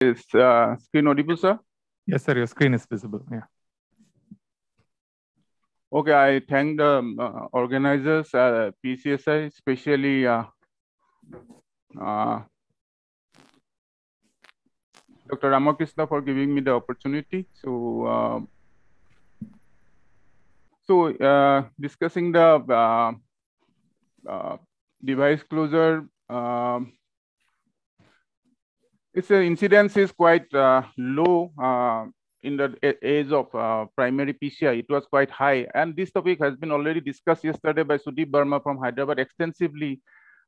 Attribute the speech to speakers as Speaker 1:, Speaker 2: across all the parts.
Speaker 1: Is screen audible, sir?
Speaker 2: Yes, sir. Your screen is visible. Yeah.
Speaker 1: Okay, I thank the organizers, PCSI, especially Dr. Ramakrishna for giving me the opportunity. So, discussing the device closure, its incidence is quite low in the age of primary PCI. It was quite high, and this topic has been already discussed yesterday by Sudeep Burma from Hyderabad extensively,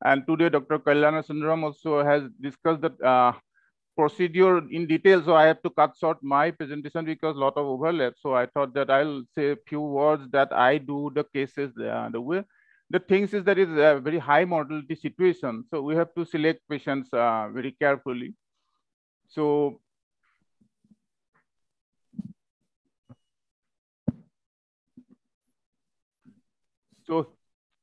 Speaker 1: and today Dr. Kalyana Sundaram also has discussed the procedure in detail. So I have to cut short my presentation because a lot of overlap. So I thought that I'll say a few words that I do the cases the way. The things is that it's a very high mortality situation. So we have to select patients very carefully. So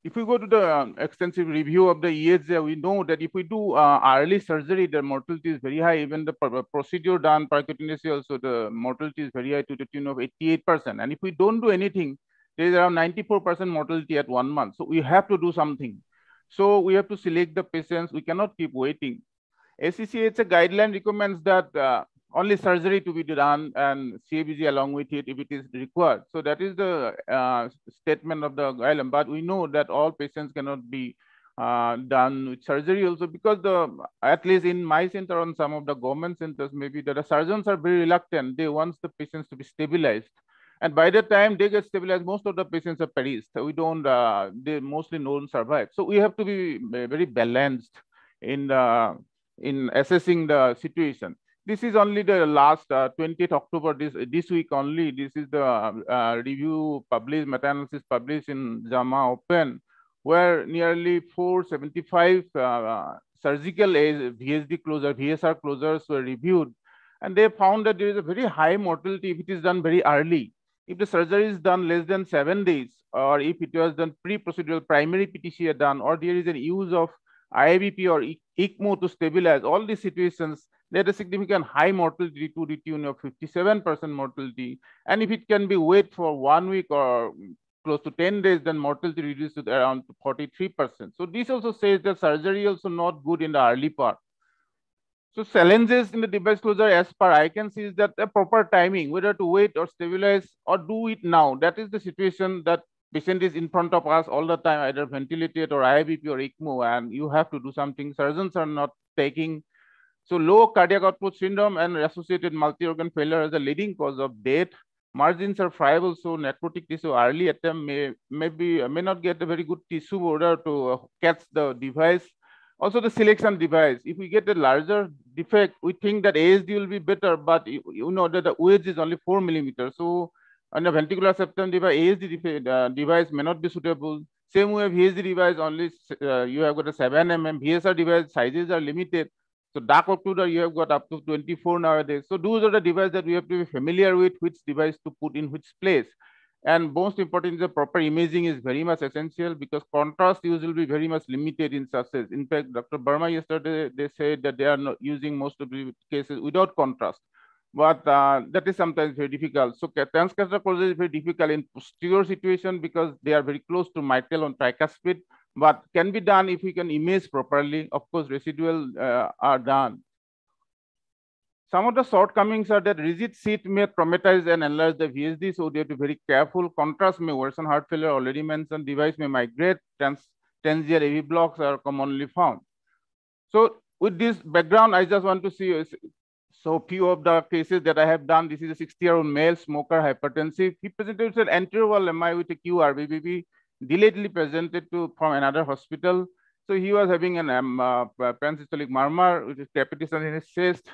Speaker 1: if we go to the extensive review of the EHZ, we know that if we do early surgery, the mortality is very high. Even the procedure done percutaneously also, the mortality is very high to the tune of 88%. And if we don't do anything, there is around 94% mortality at 1 month. So we have to do something. So we have to select the patients. We cannot keep waiting. ACCHA guideline recommends that only surgery to be done and CABG along with it if it is required. So that is the statement of the guideline. But we know that all patients cannot be done with surgery also, because at least in my center, on some of the government centers, maybe the surgeons are very reluctant. They want the patients to be stabilized. And by the time they get stabilized, most of the patients are perished. We don't, they mostly don't survive. So we have to be very balanced in assessing the situation. This is only the last 20th October, this week only. This is the review published, meta-analysis published in JAMA Open, where nearly 475 surgical age VSD closure, VSR closures were reviewed. And they found that there is a very high mortality if it is done very early. If the surgery is done less than 7 days, or if it was done pre-procedural primary PTCA done, or there is an use of IVP or ECMO to stabilize, all these situations, there is a significant high mortality to the tune of 57% mortality. And if it can be wait for 1 week or close to 10 days, then mortality reduces to around 43%. So this also says that surgery also not good in the early part. So challenges in the device closure, as per I can see, is that a proper timing, whether to wait or stabilize or do it now. That is the situation that patient is in front of us all the time, either ventilated or IVP or ECMO, and you have to do something. Surgeons are not taking. So low cardiac output syndrome and associated multi-organ failure is the leading cause of death. Margins are friable, so necrotic tissue early attempt may not get a very good tissue order to catch the device. Also the selection device. If we get a larger defect, we think that ASD will be better, but you know that the wedge is only 4 millimeters. So on a ventricular septum device, ASD device may not be suitable. Same way, VSD device only you have got a 7 mm. VSR device sizes are limited. So dark occluder, you have got up to 24 nowadays. So those are the devices that we have to be familiar with, which device to put in which place. And most important, the proper imaging is very much essential, because contrast use will be very much limited in such cases. In fact, Dr. Burma yesterday, they said that they are not using most of the cases without contrast. But that is sometimes very difficult. So transcatheter closure is very difficult in posterior situation because they are very close to mitral on tricuspid, but can be done if we can image properly. Of course, residual are done. Some of the shortcomings are that rigid seat may traumatize and enlarge the VSD, so they have to be very careful. Contrast may worsen heart failure, already mentioned. Device may migrate. Tensier AV blocks are commonly found. So with this background, I just want to see so few of the cases that I have done. This is a 60-year-old male smoker, hypertensive. He presented with an anterior wall MI with a QRBBB, delayedly presented from another hospital. So he was having an pansystolic murmur with capitation in his chest.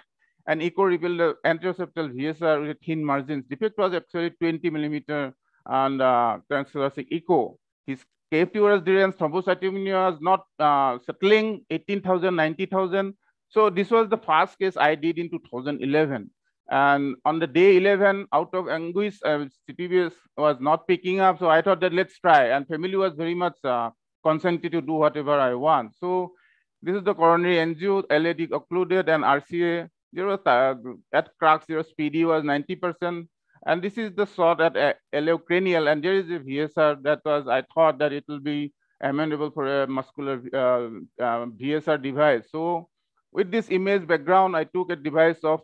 Speaker 1: And echo revealed the anteroseptal VSR with thin margins. Defect was actually 20 millimeter and transthoracic echo. His KFT variance thrombocytopenia was not settling 18,000, 90,000. So this was the first case I did in 2011. And on the day 11, out of anguish, CTVS was not picking up. So I thought that let's try. And family was very much consented to do whatever I want. So this is the coronary angio, LAD occluded and RCA. There was at crux, your PD was 90%. And this is the shot at iliocranial, and there is a VSR that was, I thought that it will be amenable for a muscular VSR device. So with this image background, I took a device of,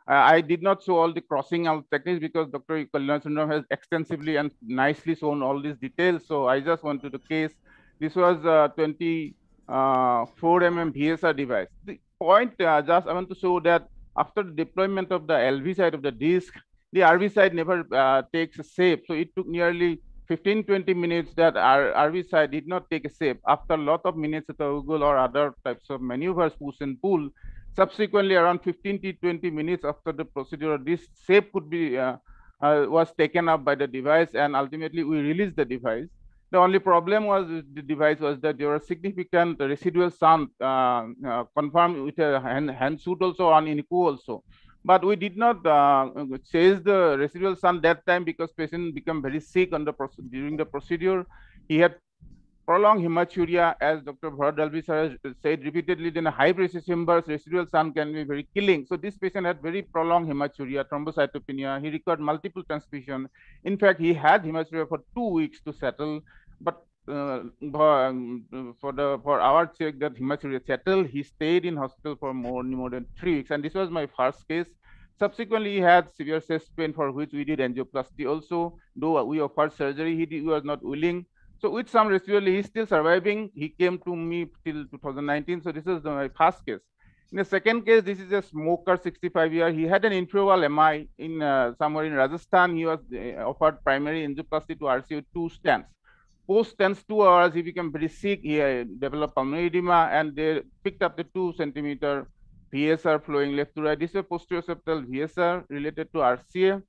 Speaker 1: I did not show all the crossing out techniques because Dr. Kalyan Sundaram has extensively and nicely shown all these details. So I just wanted to case, this was 24 VSR device. The point, just I want to show that after the deployment of the LV side of the disk, the RV side never takes a shape. So it took nearly 15-20 minutes that our RV side did not take a shape. After a lot of minutes of Google or other types of maneuvers, push and pull, subsequently around 15 to 20 minutes after the procedure, this shape could be was taken up by the device, and ultimately we released the device. The only problem was with the device was that there was significant residual sound confirmed with a hand shoot also on INCO also. But we did not chase the residual sound that time because patient became very sick on the during the procedure. He had prolonged hematuria, as Dr. Bharat said repeatedly, in a high pressure chambers, residual sound can be very killing. So this patient had very prolonged hematuria, thrombocytopenia. He required multiple transfusion. In fact, he had hematuria for 2 weeks to settle, but for our check that hematuria settled, he stayed in hospital for more than 3 weeks. And this was my first case. Subsequently, he had severe chest pain for which we did angioplasty also. Though we offered surgery, he was not willing. So with some residual, he's still surviving. He came to me till 2019. So this is my first case. In the second case, this is a smoker, 65 year. He had an intraoral MI in somewhere in Rajasthan. He was offered primary angioplasty to RCA 2 stents. Post stents 2 hours, he became very sick. He developed pulmonary edema, and they picked up the 2 centimeter VSR flowing left to right. This is a posterior septal VSR related to RCA.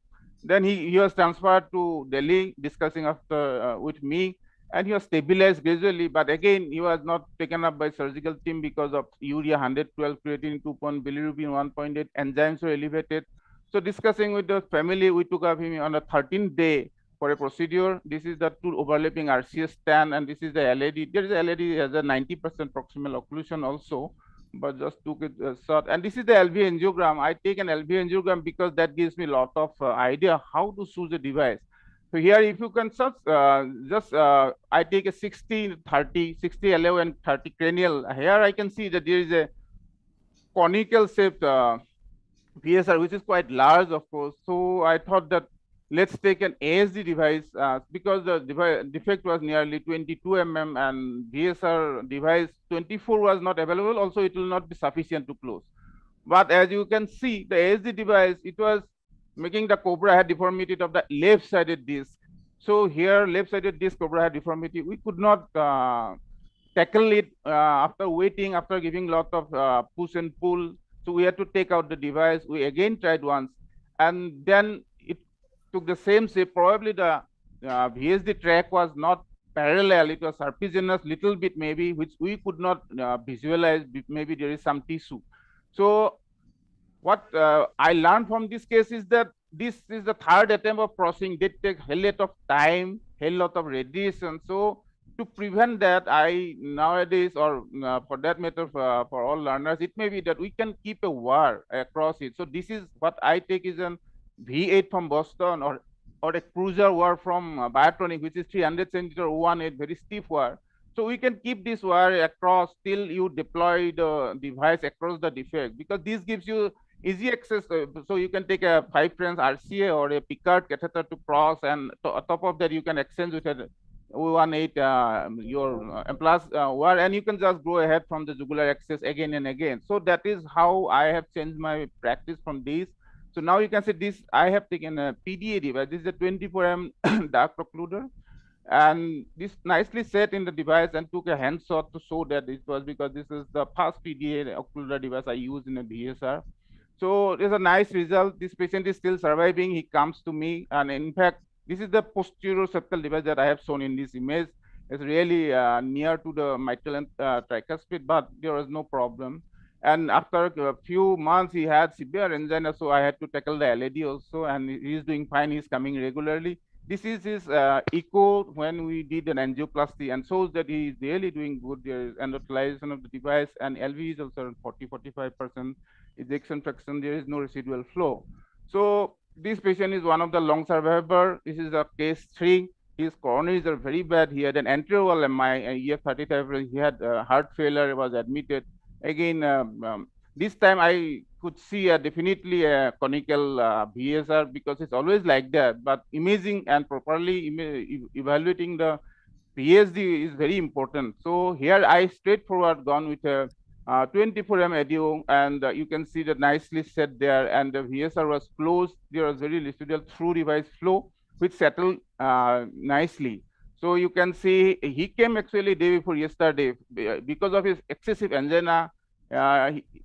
Speaker 1: Then he was transferred to Delhi, discussing after with me. And he was stabilized gradually, but again, he was not taken up by surgical team because of urea 112, creatine 2 point, bilirubin 1.8, enzymes were elevated. So discussing with the family, we took up him on a 13th day for a procedure. This is the 2 overlapping RCA stent, and this is the LAD. There is a LAD has a 90% proximal occlusion also, but just took it short. And this is the LV angiogram. I take an LV angiogram because that gives me a lot of idea how to choose a device. So here, if you can I take a 60, 30, 60 LO and 30 cranial. Here I can see that there is a conical shaped VSR, which is quite large, of course. So I thought that let's take an ASD device because the defect was nearly 22 mm and VSR device 24 was not available. Also, it will not be sufficient to close. But as you can see, the ASD device, it was making the cobra head deformity of the left-sided disc. So here, left-sided disc cobra head deformity, we could not tackle it after waiting, after giving lot of push and pull. So we had to take out the device. We again tried once, and then it took the same shape. Probably the VSD track was not parallel. It was serpiginous, little bit maybe, which we could not visualize. Maybe there is some tissue. So what I learned from this case is that this is the third attempt of crossing. They take a lot of time, a lot of radiation. So to prevent that, I nowadays, or for that matter, for all learners, it may be that we can keep a wire across it. So this is what I take is an V8 from Boston, or a cruiser wire from Biotronic, which is 300 centimeter 018, very stiff wire. So we can keep this wire across till you deploy the device across the defect, because this gives you easy access. So you can take a 5 French RCA or a Picard catheter to cross, and on top of that, you can exchange with a 018 your plus wire, and you can just go ahead from the jugular access again and again. So that is how I have changed my practice from this. So now you can see this, I have taken a PDA device. This is a 24 mm dark occluder, and this nicely set in the device, and took a hand shot to show that it was because this is the first PDA occluder device I use in a VSR. So there's a nice result. This patient is still surviving. He comes to me, and in fact, this is the posterior septal device that I have shown in this image. It's really near to the mitral and tricuspid, but there was no problem. And after a few months, he had severe angina, so I had to tackle the LAD also, and he's doing fine. He's coming regularly. This is his echo when we did an angioplasty, and shows that he is really doing good. There is endothelialization of the device, and LV is also around 40-45%. Ejection fraction, there is no residual flow. So this patient is one of the long survivor. This is a case 3. His coronaries are very bad. He had an anterior wall MI, EF30 type. He had heart failure, was admitted. Again, this time I could see definitely a conical VSR, because it's always like that. But imaging and properly evaluating the PSD is very important. So here I straightforward gone with a 24M ADO, and you can see that nicely set there, and the VSR was closed. There was very residual through device flow, which settled nicely. So you can see he came actually day before yesterday because of his excessive angina,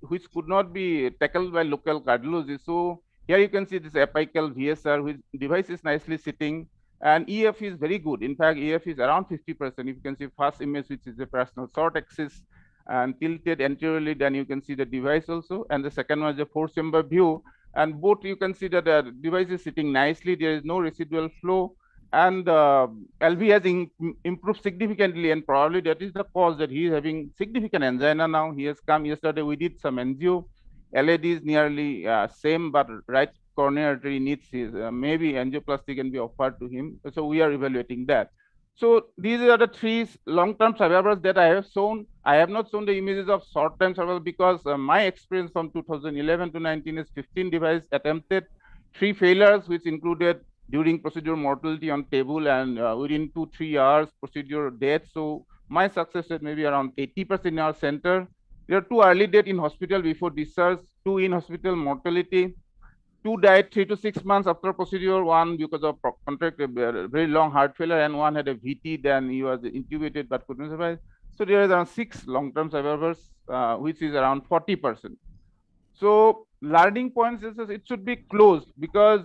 Speaker 1: which could not be tackled by local cardiology. So here you can see this apical VSR, which device is nicely sitting, and EF is very good. In fact, EF is around 50%. If you can see first image, which is a personal short axis and tilted anteriorly, then you can see the device also. And the second one is a 4-chamber view. And both you can see that the device is sitting nicely. There is no residual flow. And LV has improved significantly, and probably that is the cause that he is having significant angina now. He has come yesterday. We did some angio. LAD is nearly same, but right coronary artery needs his maybe angioplasty can be offered to him. So we are evaluating that. So these are the 3 long-term survivors that I have shown. I have not shown the images of short-term survival because my experience from 2011 to 19 is 15 devices attempted, 3 failures, which included during procedure mortality on table, and within 2-3 hours procedure death. So my success rate may be around 80% in our center. There are 2 early death in hospital before discharge, 2 in hospital mortality. 2 died 3 to 6 months after procedure, 1 because of contracted very long heart failure, and 1 had a VT, then he was intubated but couldn't survive. So there is around 6 long-term survivors, which is around 40%. So learning points is it should be closed, because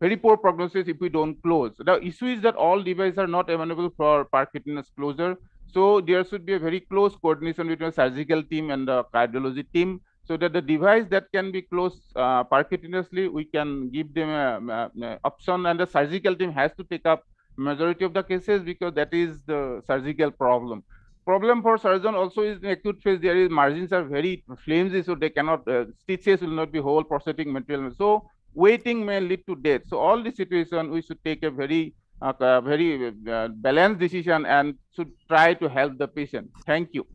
Speaker 1: very poor prognosis if we don't close. The issue is that all devices are not available for percutaneous closure. So there should be a very close coordination between the surgical team and the cardiology team, so that the device that can be closed percutaneously, we can give them a option, and the surgical team has to take up majority of the cases, because that is the surgical problem. Problem for surgeon also is in acute phase, there is margins are very flimsy, so they cannot, stitches will not be whole prosthetic material. So waiting may lead to death. So all the situation, we should take a very balanced decision and should try to help the patient. Thank you.